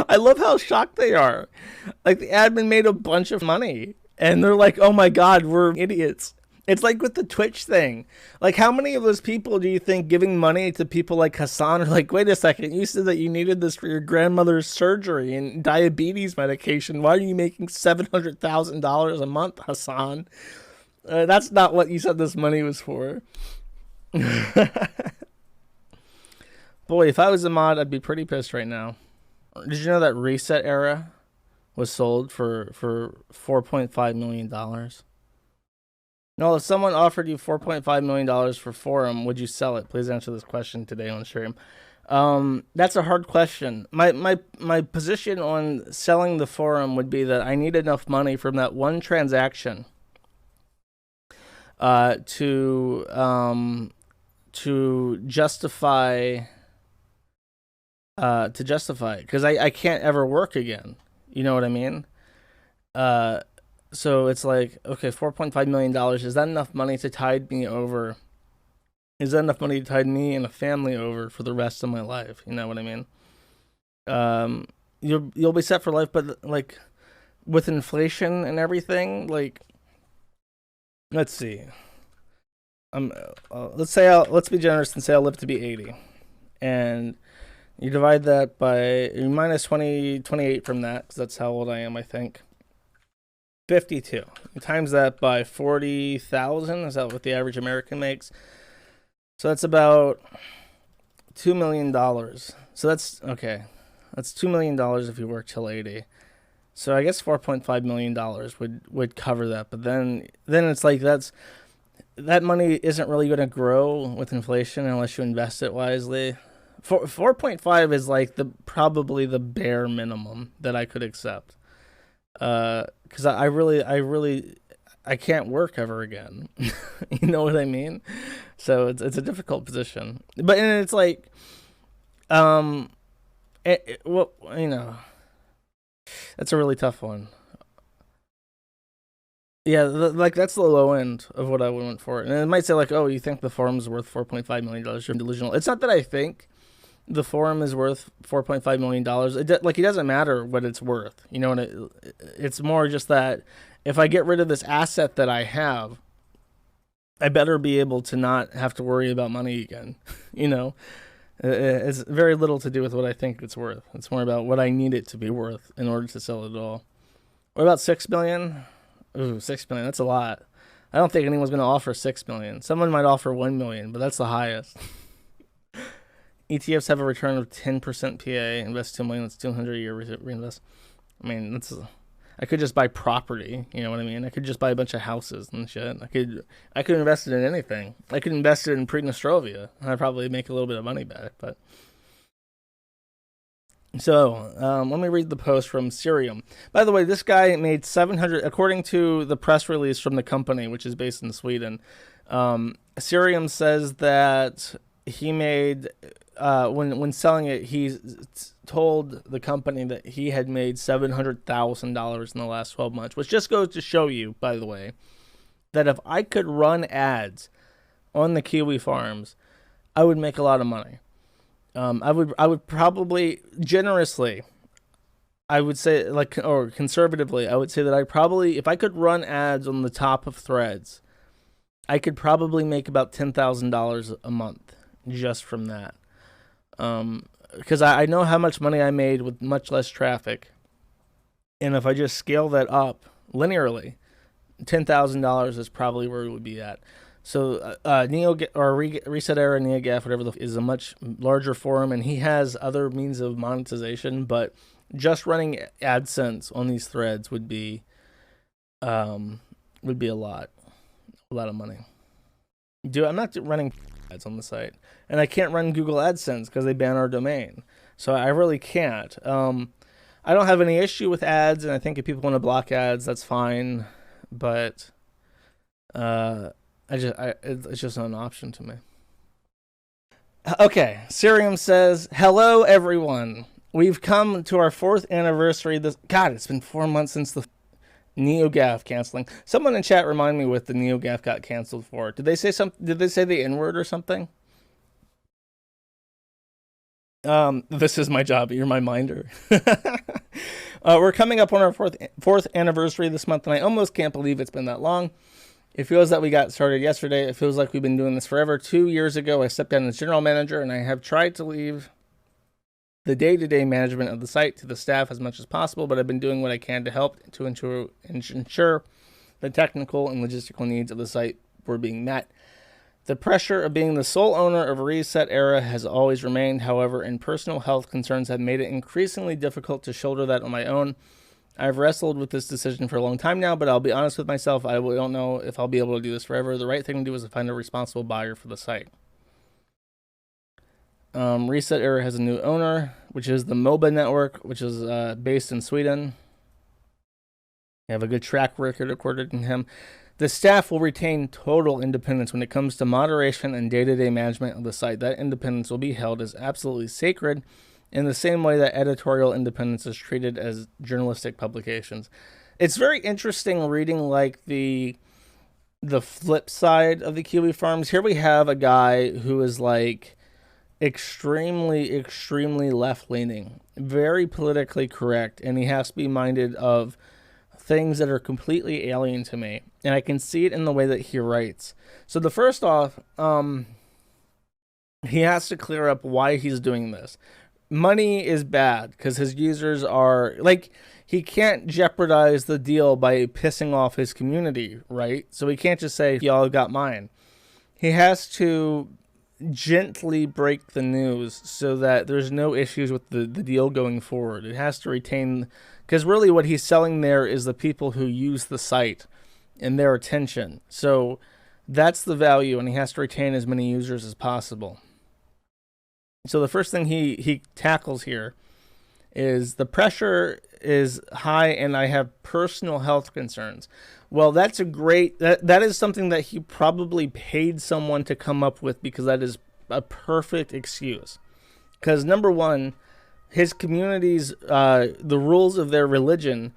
I love how shocked they are. Like the admin made a bunch of money and they're like, "Oh my god, we're idiots." It's like with the Twitch thing. Like how many of those people do you think giving money to people like Hassan are like, "Wait a second, you said that you needed this for your grandmother's surgery and diabetes medication. Why are you making $700,000 a month, Hassan? That's not what you said this money was for." Boy, if I was a mod, I'd be pretty pissed right now. Did you know that ResetEra was sold for $4.5 million? No, if someone offered you $4.5 million for Forum, would you sell it? Please answer this question today on stream. That's a hard question. My position on selling the Forum would be that I need enough money from that one transaction to justify because I can't ever work again. You know what I mean? So it's like, okay, $4.5 million, is that enough money to tide me over? Is that enough money to tide me and a family over for the rest of my life? You know what I mean? You'll be set for life, but like with inflation and everything, like let's see. Let's be generous and say I'll live to be 80, and you divide that by you minus 28 from that, because that's how old I am, I think. 52. You times that by 40,000. Is that what the average American makes? So that's about $2 million. So that's okay. That's $2 million if you work till 80. So I guess $4.5 million would cover that. But then it's like that money isn't really going to grow with inflation unless you invest it wisely. 4.5 is like probably the bare minimum that I could accept. Because I can't work ever again. You know what I mean? So it's a difficult position. But and it's like, well, you know, that's a really tough one. Yeah, like that's the low end of what I went for. And it might say like, oh, you think the forum's worth $4.5 million? You're delusional. It's not that I think the forum is worth $4.5 million. It doesn't matter what it's worth, you know. And it's more just that if I get rid of this asset that I have, I better be able to not have to worry about money again. You know, it's very little to do with what I think it's worth. It's more about what I need it to be worth in order to sell it all. What about 6 million? Ooh, 6 million. That's a lot. I don't think anyone's going to offer 6 million. Someone might offer 1 million, but that's the highest. ETFs have a return of 10% PA. Invest 2 million. That's 200 a year reinvest. I mean, I could just buy property. You know what I mean? I could just buy a bunch of houses and shit. I could invest it in anything. I could invest it in Prednostrovia. I'd probably make a little bit of money back. But so let me read the post from Cerium. By the way, this guy made 700, according to the press release from the company, which is based in Sweden. Cerium says that he made. When selling it, he told the company that he had made $700,000 in the last 12 months, which just goes to show you, by the way, that if I could run ads on the Kiwi farms, I would make a lot of money. I would probably generously, I would say or conservatively, I would say that if I could run ads on the top of threads, I could probably make about $10,000 a month just from that. Because I know how much money I made with much less traffic, and if I just scale that up linearly, $10,000 is probably where it would be at. So ResetEra NeoGaf, whatever is a much larger forum, and he has other means of monetization, but just running AdSense on these threads would be a lot of money. I'm not running ads on the site, and I can't run Google AdSense because they ban our domain, so I really can't. I don't have any issue with ads, and I think if people want to block ads, that's fine, but it's just not an option to me. Okay, Cerium says, hello everyone, we've come to our 4th anniversary. It's been 4 months since the NeoGaf canceling. Someone in chat remind me what the NeoGaf got canceled for. Did they say the N-word or something? This is my job. You're my minder. We're coming up on our fourth anniversary this month, and I almost can't believe it's been that long. It feels that we got started yesterday. It feels like we've been doing this forever. 2 years ago, I stepped down as general manager, and I have tried to leave the day-to-day management of the site to the staff as much as possible, but I've been doing what I can to help to ensure the technical and logistical needs of the site were being met. The pressure of being the sole owner of ResetEra has always remained. However, and personal health concerns have made it increasingly difficult to shoulder that on my own. I've wrestled with this decision for a long time now, but I'll be honest with myself, I don't know if I'll be able to do this forever. The right thing to do is to find a responsible buyer for the site. ResetEra has a new owner, which is the MOBA network, which is based in Sweden. They have a good track record according to him. The staff will retain total independence when it comes to moderation and day-to-day management of the site. That independence will be held as absolutely sacred in the same way that editorial independence is treated as journalistic publications. It's very interesting reading like the flip side of the Kiwi Farms. Here we have a guy who is like extremely left-leaning, very politically correct, and he has to be minded of things that are completely alien to me, and I can see it in the way that he writes. So the first off, he has to clear up why he's doing this. Money is bad because his users are like, he can't jeopardize the deal by pissing off his community, right? So he can't just say, y'all got mine. He has to gently break the news so that there's no issues with the deal going forward. It has to retain, because really what he's selling there is the people who use the site and their attention. So that's the value, and he has to retain as many users as possible. So the first thing he tackles here is the pressure is high and I have personal health concerns. Well, that's a great, that is something that he probably paid someone to come up with, because that is a perfect excuse. Because number one, his communities, the rules of their religion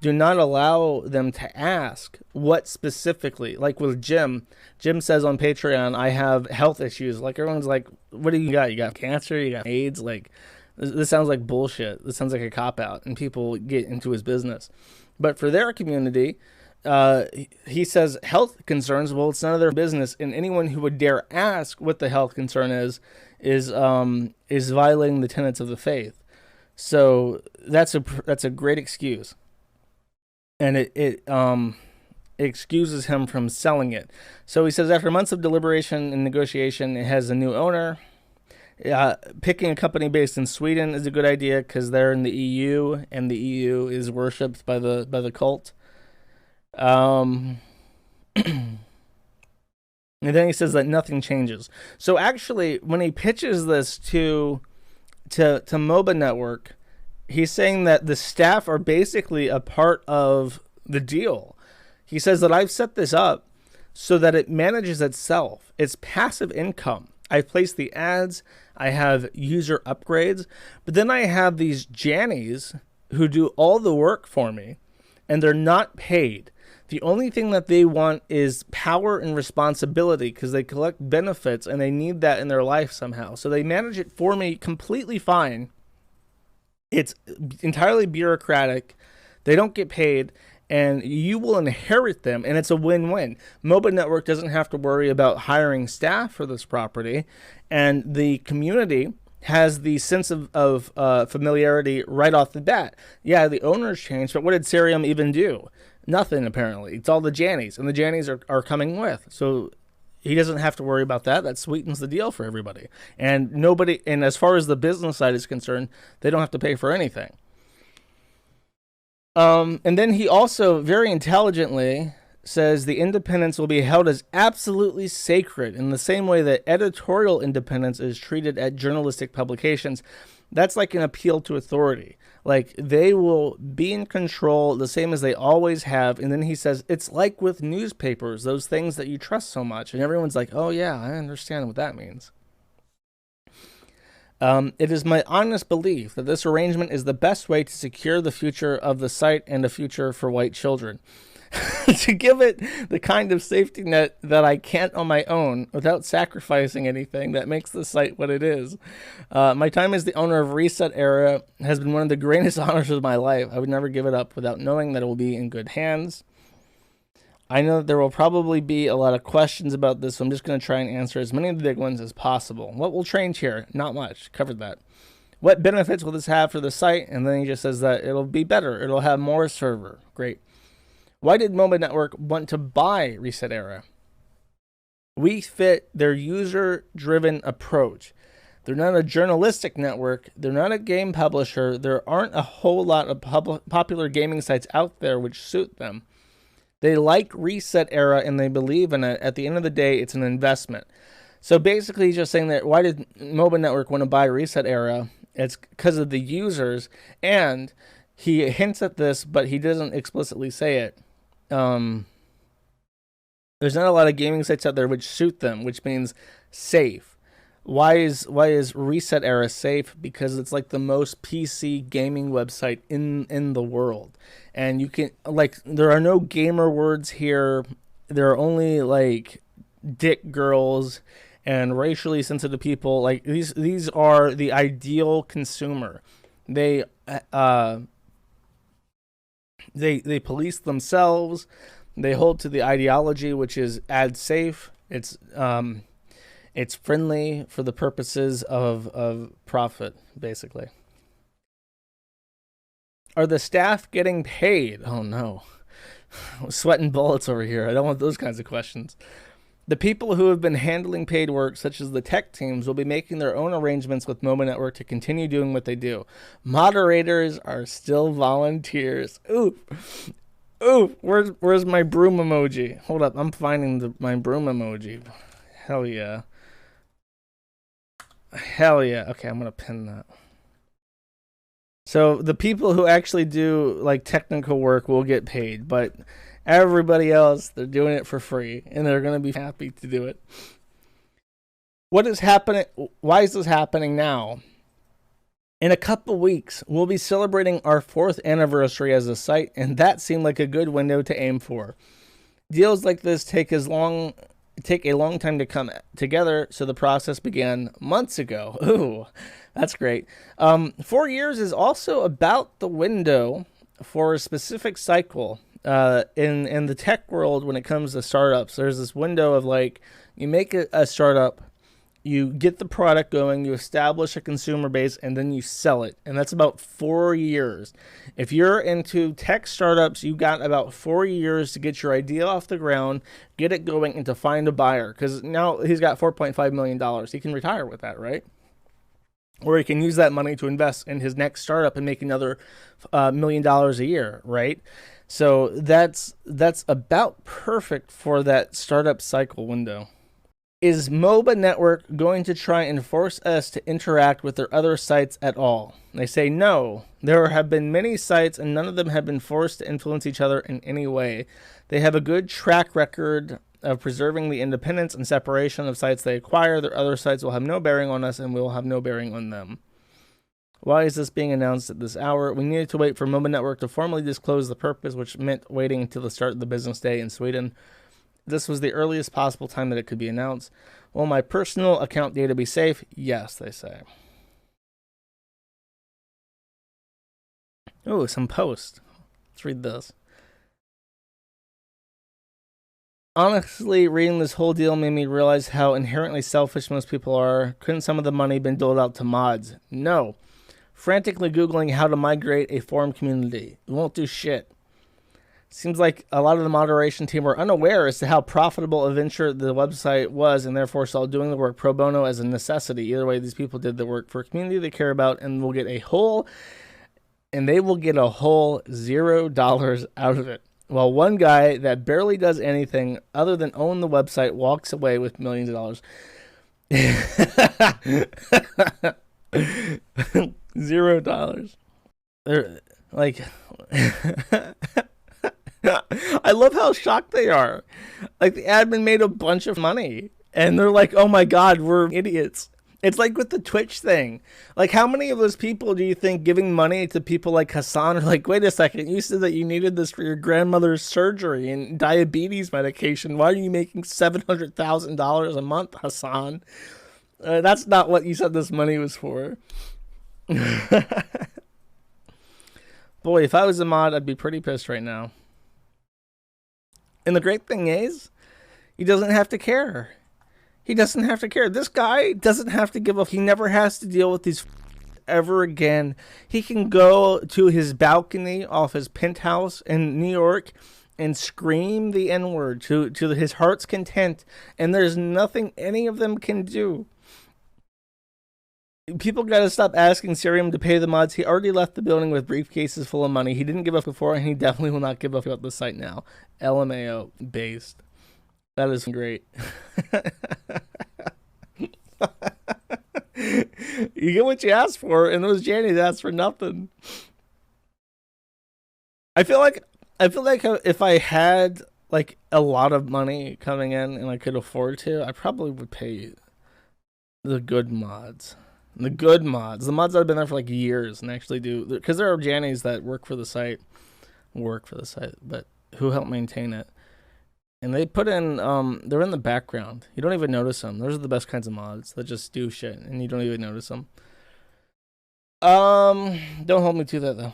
do not allow them to ask what specifically. Like with Jim says on Patreon, I have health issues. Like everyone's like, what do you got? You got cancer? You got AIDS? Like, this sounds like bullshit. This sounds like a cop-out, and people get into his business. But for their community, he says health concerns, well, it's none of their business, and anyone who would dare ask what the health concern is violating the tenets of the faith. So that's a great excuse, and it excuses him from selling it. So he says after months of deliberation and negotiation, it has a new owner. Picking a company based in Sweden is a good idea because they're in the EU, and the EU is worshipped by the cult. And then he says that nothing changes. So actually, when he pitches this to MOBA Network, he's saying that the staff are basically a part of the deal. He says that I've set this up so that it manages itself. It's passive income. I place the ads, I have user upgrades, but then I have these Jannies who do all the work for me, and they're not paid. The only thing that they want is power and responsibility because they collect benefits and they need that in their life somehow. So they manage it for me completely fine. It's entirely bureaucratic. They don't get paid, and you will inherit them, and it's a win-win. MOBA Network doesn't have to worry about hiring staff for this property, and the community has the sense of familiarity right off the bat. Yeah, the owners changed, but what did Serium even do? Nothing, apparently. It's all the Jannies, and the Jannies are coming with. So he doesn't have to worry about that. That sweetens the deal for everybody. And as far as the business side is concerned, they don't have to pay for anything. And then he also very intelligently says the independence will be held as absolutely sacred in the same way that editorial independence is treated at journalistic publications. That's like an appeal to authority. Like, they will be in control the same as they always have. And then he says, it's like with newspapers, those things that you trust so much. And everyone's like, oh yeah, I understand what that means. It is my honest belief that this arrangement is the best way to secure the future of the site and a future for white children. to give it the kind of safety net that I can't on my own without sacrificing anything that makes the site what it is. My time as the owner of ResetEra has been one of the greatest honors of my life. I would never give it up without knowing that it will be in good hands. I know that there will probably be a lot of questions about this, so I'm just going to try and answer as many of the big ones as possible. What will change here? Not much. Covered that. What benefits will this have for the site? And then he just says that it'll be better. It'll have more server. Great. Why did MOBA Network want to buy ResetEra? We fit their user-driven approach. They're not a journalistic network. They're not a game publisher. There aren't a whole lot of popular gaming sites out there which suit them. They like ResetEra and they believe in it. At the end of the day, it's an investment. So basically, he's just saying that why did MOBA Network want to buy ResetEra? It's because of the users, and he hints at this, but he doesn't explicitly say it. There's not a lot of gaming sites out there which suit them, which means safe. Why is ResetEra safe? Because it's like the most PC gaming website in the world. And you can, like, there are no gamer words here. There are only, like, dick girls and racially sensitive people. Like, these are the ideal consumer. They police themselves. They hold to the ideology, which is ad safe. It's friendly for the purposes of profit, basically. Are the staff getting paid? Oh no. Sweating bullets over here. I don't want those kinds of questions. The people who have been handling paid work, such as the tech teams, will be making their own arrangements with MOBA Network to continue doing what they do. Moderators are still volunteers. Ooh. Ooh, where's my broom emoji? Hold up, I'm finding my broom emoji. Hell yeah. Hell yeah. Okay, I'm going to pin that. So the people who actually do like technical work will get paid, but everybody else, they're doing it for free, and they're going to be happy to do it. What is happening? Why is this happening now? In a couple weeks, we'll be celebrating our 4th anniversary as a site, and that seemed like a good window to aim for. Deals like this take a long time to come together, so the process began months ago. Ooh, that's great. 4 years is also about the window for a specific cycle. In the tech world, when it comes to startups, there's this window of like, you make a startup, you get the product going, you establish a consumer base, and then you sell it. And that's about 4 years. If you're into tech startups, you got about 4 years to get your idea off the ground, get it going, and to find a buyer. Because now he's got $4.5 million. He can retire with that, right? Or he can use that money to invest in his next startup and make another $1 million a year, right? So that's about perfect for that startup cycle window. Is MOBA Network going to try and force us to interact with their other sites at all? They say no. There have been many sites and none of them have been forced to influence each other in any way. They have a good track record of preserving the independence and separation of sites they acquire. Their other sites will have no bearing on us and we will have no bearing on them. Why is this being announced at this hour? We needed to wait for MOBA Network to formally disclose the purpose, which meant waiting until the start of the business day in Sweden. This was the earliest possible time that it could be announced. Will my personal account data be safe? Yes, they say. Oh, some posts. Let's read this. Honestly, reading this whole deal made me realize how inherently selfish most people are. Couldn't some of the money been doled out to mods? No. Frantically Googling how to migrate a forum community. It won't do shit. Seems like a lot of the moderation team were unaware as to how profitable a venture the website was and therefore saw doing the work pro bono as a necessity. Either way, these people did the work for a community they care about and they will get a whole $0 out of it. While one guy that barely does anything other than own the website walks away with millions of dollars. $0. They're like... I love how shocked they are. Like, the admin made a bunch of money and they're like, oh my god, we're idiots. It's like with the Twitch thing. Like, how many of those people do you think giving money to people like Hassan are like, wait a second, you said that you needed this for your grandmother's surgery and diabetes medication. Why are you making $700,000 a month, Hassan? That's not what you said this money was for. Boy, if I was a mod, I'd be pretty pissed right now. And the great thing is, he doesn't have to care. He doesn't have to care. This guy doesn't have to give up. He never has to deal with these ever again. He can go to his balcony off his penthouse in New York and scream the N-word to his heart's content, and there's nothing any of them can do. People gotta stop asking Seerium to pay the mods. He already left the building with briefcases full of money. He didn't give up before, and he definitely will not give up about the site now. LMAO based. That is great. You get what you asked for, and those Jannies asked for nothing. I feel like if I had like a lot of money coming in and I could afford to, I probably would pay the good mods. The good mods. The mods that have been there for like years and actually do, because there are Jannies that work for the site, but who help maintain it. And they put in, they're in the background. You don't even notice them. Those are the best kinds of mods that just do shit and you don't even notice them. Don't hold me to that though.